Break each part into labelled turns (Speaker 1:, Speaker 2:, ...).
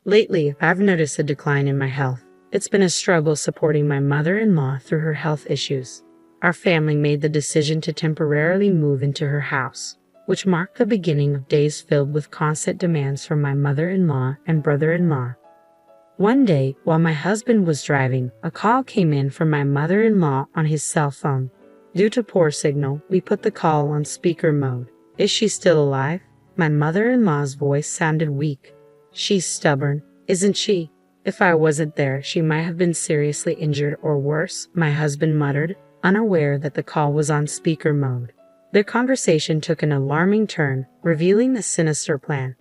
Speaker 1: Lately, I've noticed a decline in my health. It's been a struggle supporting my mother-in-law through her health issues. Our family made the decision to temporarily move into her house, which marked the beginning of days filled with constant demands from my mother-in-law and brother-in-law. One day, while my husband was driving, a call came in from my mother-in-law on his cell phone. Due to poor signal, we put the call on speaker mode. Is she still alive? My mother-in-law's voice sounded weak. She's stubborn, isn't she? If I wasn't there, she might have been seriously injured or worse, my husband muttered, unaware that the call was on speaker mode. Their conversation took an alarming turn, revealing the sinister plan.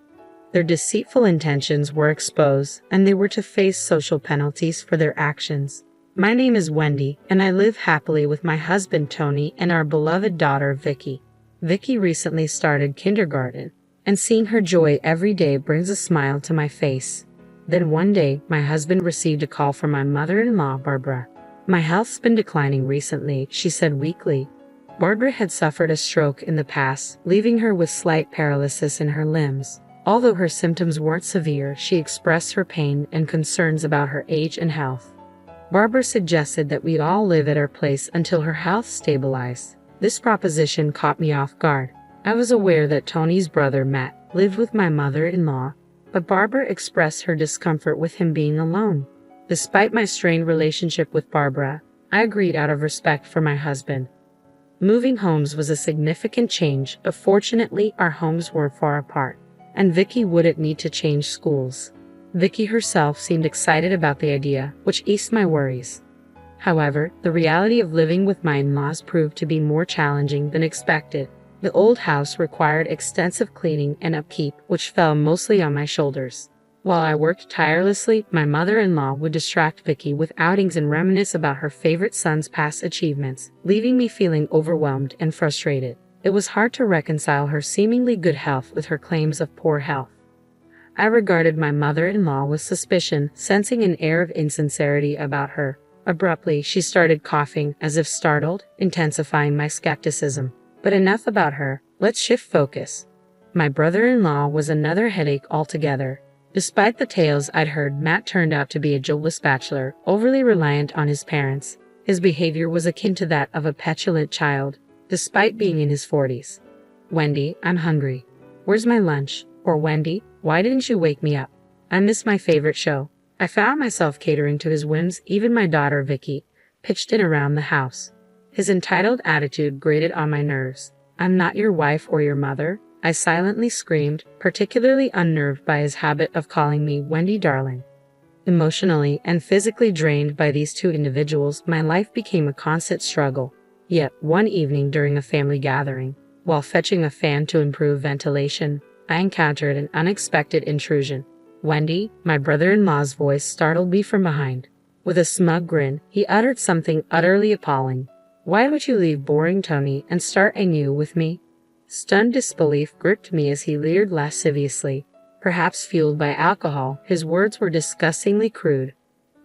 Speaker 1: Their deceitful intentions were exposed, and they were to face social penalties for their actions. My name is Wendy, and I live happily with my husband Tony and our beloved daughter Vicky. Vicky recently started kindergarten, and seeing her joy every day brings a smile to my face. Then one day, my husband received a call from my mother-in-law, Barbara. My health's been declining recently, she said weakly. Barbara had suffered a stroke in the past, leaving her with slight paralysis in her limbs. Although her symptoms weren't severe, she expressed her pain and concerns about her age and health. Barbara suggested that we all live at her place until her health stabilized. This proposition caught me off guard. I was aware that Tony's brother, Matt, lived with my mother-in-law, but Barbara expressed her discomfort with him being alone. Despite my strained relationship with Barbara, I agreed out of respect for my husband. Moving homes was a significant change, but fortunately our homes weren't far apart, and Vicky wouldn't need to change schools. Vicky herself seemed excited about the idea, which eased my worries. However, the reality of living with my in-laws proved to be more challenging than expected. The old house required extensive cleaning and upkeep, which fell mostly on my shoulders. While I worked tirelessly, my mother-in-law would distract Vicky with outings and reminisce about her favorite son's past achievements, leaving me feeling overwhelmed and frustrated. It was hard to reconcile her seemingly good health with her claims of poor health. I regarded my mother-in-law with suspicion, sensing an air of insincerity about her. Abruptly, she started coughing, as if startled, intensifying my skepticism. But enough about her, let's shift focus. My brother-in-law was another headache altogether. Despite the tales I'd heard, Matt turned out to be a jobless bachelor, overly reliant on his parents. His behavior was akin to that of a petulant child, despite being in his 40s. Wendy, I'm hungry. Where's my lunch? Or Wendy, why didn't you wake me up? I miss my favorite show. I found myself catering to his whims. Even my daughter Vicky pitched in around the house. His entitled attitude grated on my nerves. I'm not your wife or your mother, I silently screamed, particularly unnerved by his habit of calling me Wendy darling. Emotionally and physically drained by these two individuals, my life became a constant struggle. Yet, one evening during a family gathering, while fetching a fan to improve ventilation, I encountered an unexpected intrusion. Wendy, my brother-in-law's voice startled me from behind. With a smug grin, he uttered something utterly appalling. Why would you leave boring Tony and start anew with me? Stunned disbelief gripped me as he leered lasciviously. Perhaps fueled by alcohol, his words were disgustingly crude.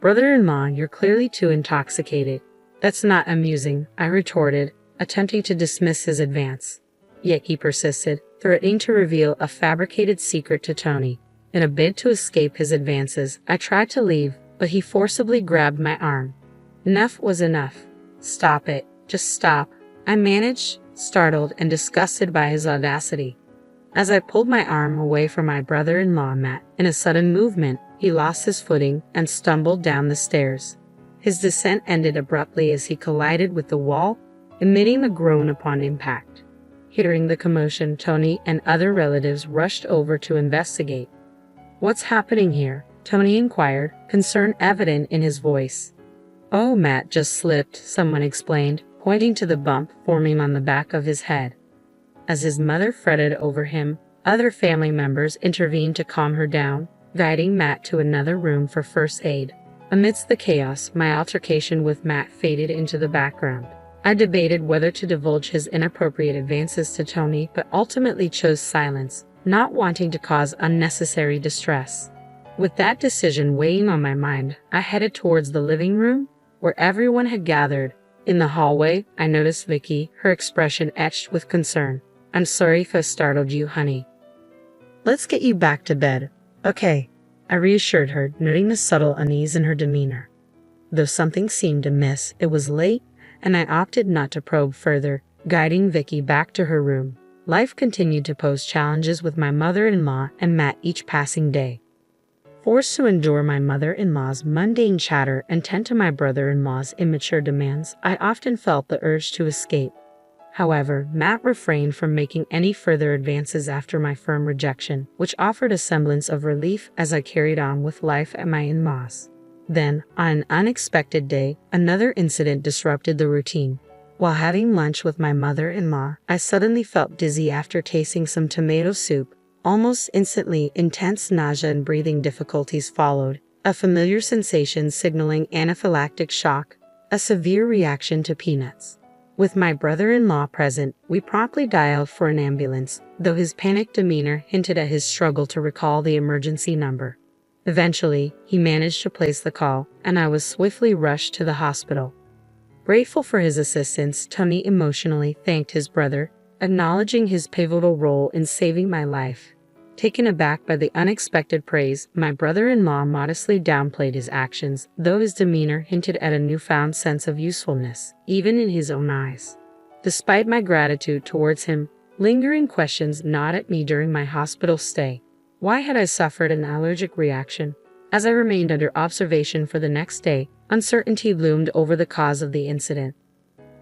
Speaker 1: Brother-in-law, you're clearly too intoxicated. That's not amusing, I retorted, attempting to dismiss his advance. Yet he persisted, threatening to reveal a fabricated secret to Tony. In a bid to escape his advances, I tried to leave, but he forcibly grabbed my arm. Enough was enough. Stop it. Just stop. I managed, startled and disgusted by his audacity. As I pulled my arm away from my brother-in-law, Matt, in a sudden movement, he lost his footing and stumbled down the stairs. His descent ended abruptly as he collided with the wall, emitting a groan upon impact. Hearing the commotion, Tony and other relatives rushed over to investigate. What's happening here? Tony inquired, concern evident in his voice. Oh, Matt just slipped, someone explained, pointing to the bump forming on the back of his head. As his mother fretted over him, other family members intervened to calm her down, guiding Matt to another room for first aid. Amidst the chaos, my altercation with Matt faded into the background. I debated whether to divulge his inappropriate advances to Tony, but ultimately chose silence, not wanting to cause unnecessary distress. With that decision weighing on my mind, I headed towards the living room, where everyone had gathered. In the hallway, I noticed Vicky, her expression etched with concern. I'm sorry if I startled you, honey. Let's get you back to bed. Okay. I reassured her, noting the subtle unease in her demeanor. Though something seemed amiss, it was late, and I opted not to probe further, guiding Vicky back to her room. Life continued to pose challenges with my mother-in-law and Matt each passing day. Forced to endure my mother-in-law's mundane chatter and tend to my brother-in-law's immature demands, I often felt the urge to escape. However, Matt refrained from making any further advances after my firm rejection, which offered a semblance of relief as I carried on with life at my in-laws. Then, on an unexpected day, another incident disrupted the routine. While having lunch with my mother-in-law, I suddenly felt dizzy after tasting some tomato soup. Almost instantly, intense nausea and breathing difficulties followed, a familiar sensation signaling anaphylactic shock, a severe reaction to peanuts. With my brother-in-law present, we promptly dialed for an ambulance, though his panicked demeanor hinted at his struggle to recall the emergency number. Eventually, he managed to place the call, and I was swiftly rushed to the hospital. Grateful for his assistance, Tony emotionally thanked his brother, acknowledging his pivotal role in saving my life. Taken aback by the unexpected praise, my brother-in-law modestly downplayed his actions, though his demeanor hinted at a newfound sense of usefulness, even in his own eyes. Despite my gratitude towards him, lingering questions gnawed at me during my hospital stay. Why had I suffered an allergic reaction? As I remained under observation for the next day, uncertainty loomed over the cause of the incident.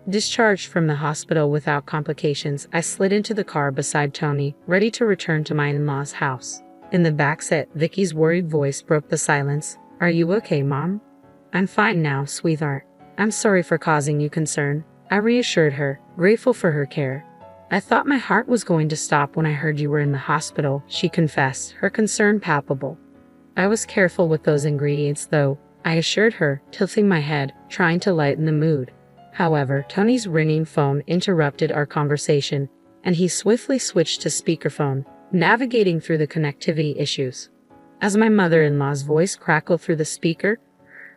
Speaker 1: Discharged from the hospital without complications, I slid into the car beside Tony, ready to return to my in-laws' house. In the backseat, Vicky's worried voice broke the silence. "Are you okay, Mom?" "I'm fine now, sweetheart. I'm sorry for causing you concern," I reassured her, grateful for her care. "I thought my heart was going to stop when I heard you were in the hospital," she confessed, her concern palpable. "I was careful with those ingredients, though," I assured her, tilting my head, trying to lighten the mood. However, Tony's ringing phone interrupted our conversation, and he swiftly switched to speakerphone, navigating through the connectivity issues. As my mother-in-law's voice crackled through the speaker,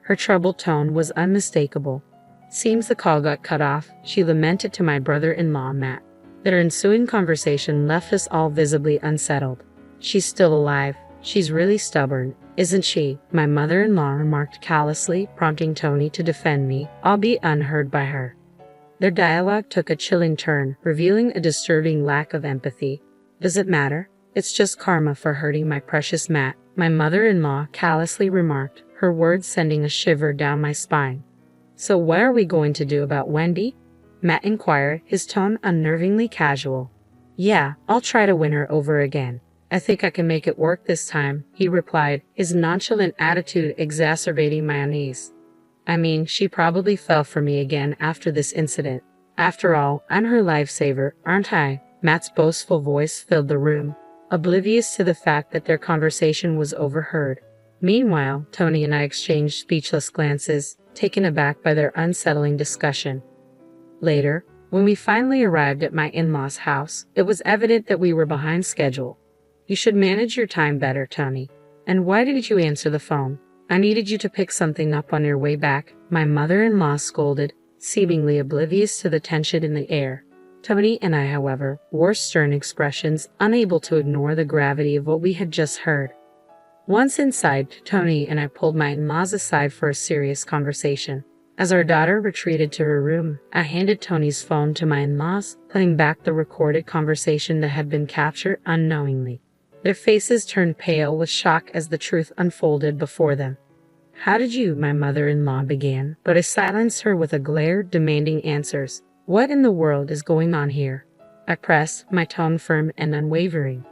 Speaker 1: her troubled tone was unmistakable. "Seems the call got cut off," she lamented to my brother-in-law, Matt. Their ensuing conversation left us all visibly unsettled. "She's still alive. She's really stubborn, isn't she?" my mother-in-law remarked callously, prompting Tony to defend me, albeit unheard by her. Their dialogue took a chilling turn, revealing a disturbing lack of empathy. "Does it matter? It's just karma for hurting my precious Matt," my mother-in-law callously remarked, her words sending a shiver down my spine. "So what are we going to do about Wendy?" Matt inquired, his tone unnervingly casual. "Yeah, I'll try to win her over again. I think I can make it work this time," he replied, his nonchalant attitude exacerbating my unease. "I mean, she probably fell for me again after this incident. After all, I'm her lifesaver, aren't I?" Matt's boastful voice filled the room, oblivious to the fact that their conversation was overheard. Meanwhile, Tony and I exchanged speechless glances, taken aback by their unsettling discussion. Later, when we finally arrived at my in-laws' house, it was evident that we were behind schedule. "You should manage your time better, Tony. And why didn't you answer the phone? I needed you to pick something up on your way back," my mother-in-law scolded, seemingly oblivious to the tension in the air. Tony and I, however, wore stern expressions, unable to ignore the gravity of what we had just heard. Once inside, Tony and I pulled my in-laws aside for a serious conversation. As our daughter retreated to her room, I handed Tony's phone to my in-laws, playing back the recorded conversation that had been captured unknowingly. Their faces turned pale with shock as the truth unfolded before them. "How did you?" my mother-in-law began, but I silenced her with a glare demanding answers. "What in the world is going on here?" I pressed, my tone firm and unwavering.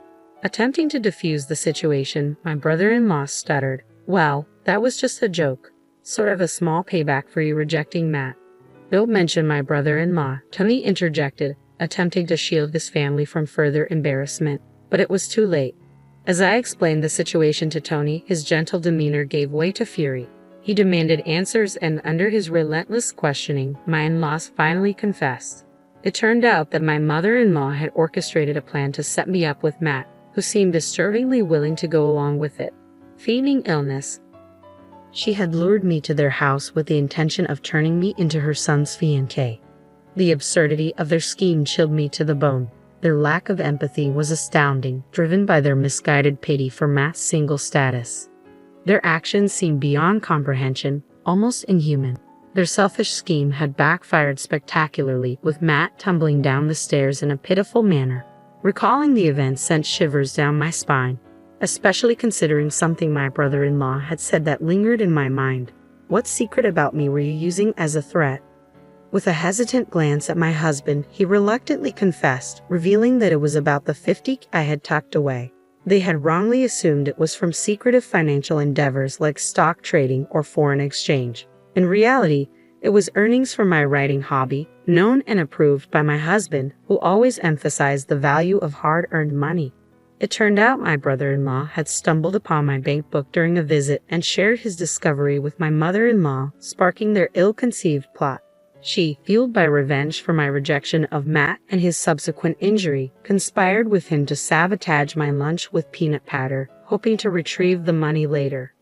Speaker 1: Attempting to defuse the situation, my brother-in-law stuttered. "Well, that was just a joke. Sort of a small payback for you rejecting Matt." "Don't mention my brother-in-law," Tony interjected, attempting to shield his family from further embarrassment. But it was too late. As I explained the situation to Tony, his gentle demeanor gave way to fury. He demanded answers, and under his relentless questioning, my in-laws finally confessed. It turned out that my mother-in-law had orchestrated a plan to set me up with Matt, who seemed disturbingly willing to go along with it. Feigning illness, she had lured me to their house with the intention of turning me into her son's fiancé. The absurdity of their scheme chilled me to the bone. Their lack of empathy was astounding, driven by their misguided pity for Matt's single status. Their actions seemed beyond comprehension, almost inhuman. Their selfish scheme had backfired spectacularly, with Matt tumbling down the stairs in a pitiful manner. Recalling the event sent shivers down my spine, especially considering something my brother-in-law had said that lingered in my mind. What secret about me were you using as a threat? With a hesitant glance at my husband, he reluctantly confessed, revealing that it was about the 50 I had tucked away. They had wrongly assumed it was from secretive financial endeavors like stock trading or foreign exchange. In reality, it was earnings from my writing hobby, known and approved by my husband, who always emphasized the value of hard-earned money. It turned out my brother-in-law had stumbled upon my bank book during a visit and shared his discovery with my mother-in-law, sparking their ill-conceived plot. She, fueled by revenge for my rejection of Matt and his subsequent injury, conspired with him to sabotage my lunch with peanut powder, hoping to retrieve the money later.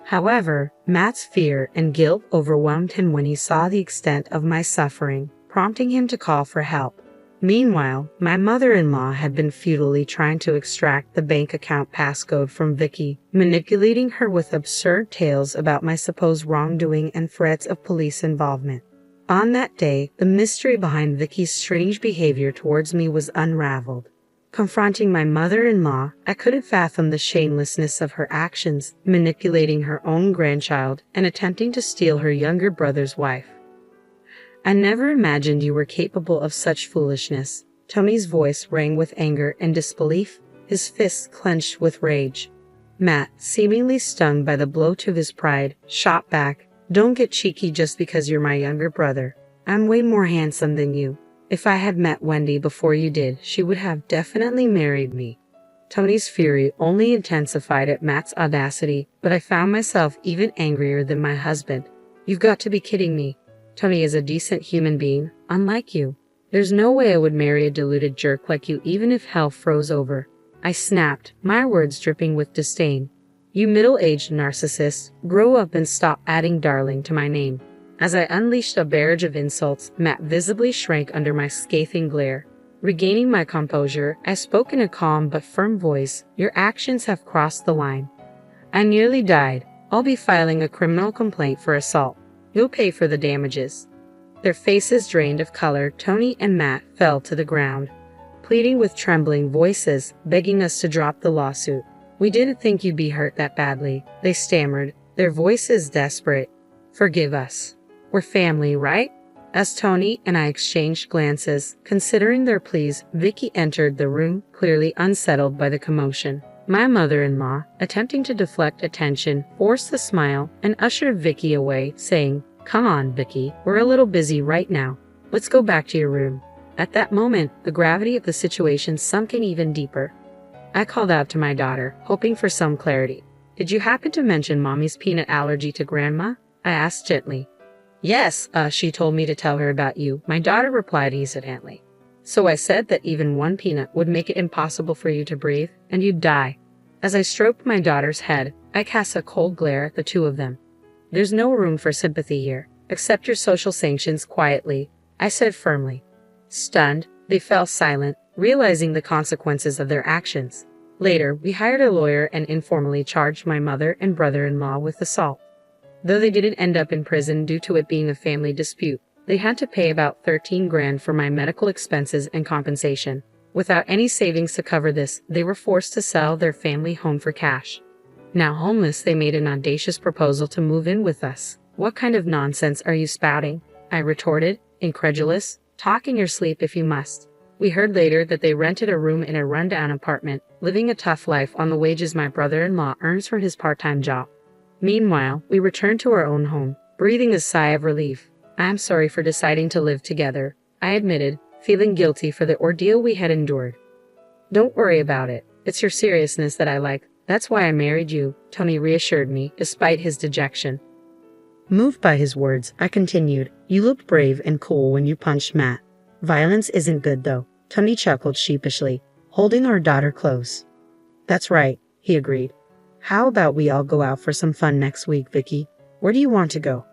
Speaker 1: However, Matt's fear and guilt overwhelmed him when he saw the extent of my suffering, prompting him to call for help. Meanwhile, my mother-in-law had been futilely trying to extract the bank account passcode from Vicky, manipulating her with absurd tales about my supposed wrongdoing and threats of police involvement. On that day, the mystery behind Vicky's strange behavior towards me was unraveled. Confronting my mother-in-law, I couldn't fathom the shamelessness of her actions, manipulating her own grandchild and attempting to steal her younger brother's wife. I never imagined you were capable of such foolishness. Tony's voice rang with anger and disbelief, his fists clenched with rage. Matt, seemingly stung by the blow to his pride, shot back, "Don't get cheeky just because you're my younger brother. I'm way more handsome than you. If I had met Wendy before you did, she would have definitely married me." Tony's fury only intensified at Matt's audacity, but I found myself even angrier than my husband. "You've got to be kidding me. Tony is a decent human being, unlike you. There's no way I would marry a deluded jerk like you even if hell froze over." I snapped, my words dripping with disdain. "You middle-aged narcissist, grow up and stop adding darling to my name." As I unleashed a barrage of insults, Matt visibly shrank under my scathing glare. Regaining my composure, I spoke in a calm but firm voice, "Your actions have crossed the line. I nearly died. I'll be filing a criminal complaint for assault. You'll pay for the damages." Their faces drained of color, Tony and Matt fell to the ground, pleading with trembling voices, begging us to drop the lawsuit. "We didn't think you'd be hurt that badly," they stammered, their voices desperate. "Forgive us. We're family, right?" As Tony and I exchanged glances, considering their pleas, Vicky entered the room, clearly unsettled by the commotion. My mother-in-law, attempting to deflect attention, forced a smile and ushered Vicky away, saying, "Come on, Vicky, we're a little busy right now. Let's go back to your room." At that moment, the gravity of the situation sunk in even deeper. I called out to my daughter, hoping for some clarity. "Did you happen to mention Mommy's peanut allergy to Grandma?" I asked gently. "Yes, she told me to tell her about you," my daughter replied hesitantly. "So I said that even one peanut would make it impossible for you to breathe, and you'd die." As I stroked my daughter's head, I cast a cold glare at the two of them. "There's no room for sympathy here. Accept your social sanctions quietly," I said firmly. Stunned, they fell silent, realizing the consequences of their actions. Later, we hired a lawyer and informally charged my mother and brother-in-law with assault. Though they didn't end up in prison due to it being a family dispute, they had to pay about 13 grand for my medical expenses and compensation. Without any savings to cover this, they were forced to sell their family home for cash. Now homeless, they made an audacious proposal to move in with us. "What kind of nonsense are you spouting?" I retorted, incredulous. "Talk in your sleep if you must." We heard later that they rented a room in a rundown apartment, living a tough life on the wages my brother-in-law earns from his part-time job. Meanwhile, we returned to our own home, breathing a sigh of relief. "I'm sorry for deciding to live together," I admitted, feeling guilty for the ordeal we had endured. "Don't worry about it. It's your seriousness that I like. That's why I married you," Tony reassured me, despite his dejection. Moved by his words, I continued, "You looked brave and cool when you punched Matt. Violence isn't good, though." Tony chuckled sheepishly, holding our daughter close. "That's right," he agreed. "How about we all go out for some fun next week, Vicky? Where do you want to go?"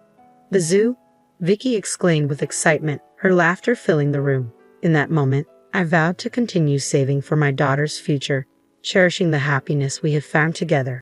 Speaker 1: "The zoo?" Vicky exclaimed with excitement, her laughter filling the room. In that moment, I vowed to continue saving for my daughter's future, cherishing the happiness we had found together.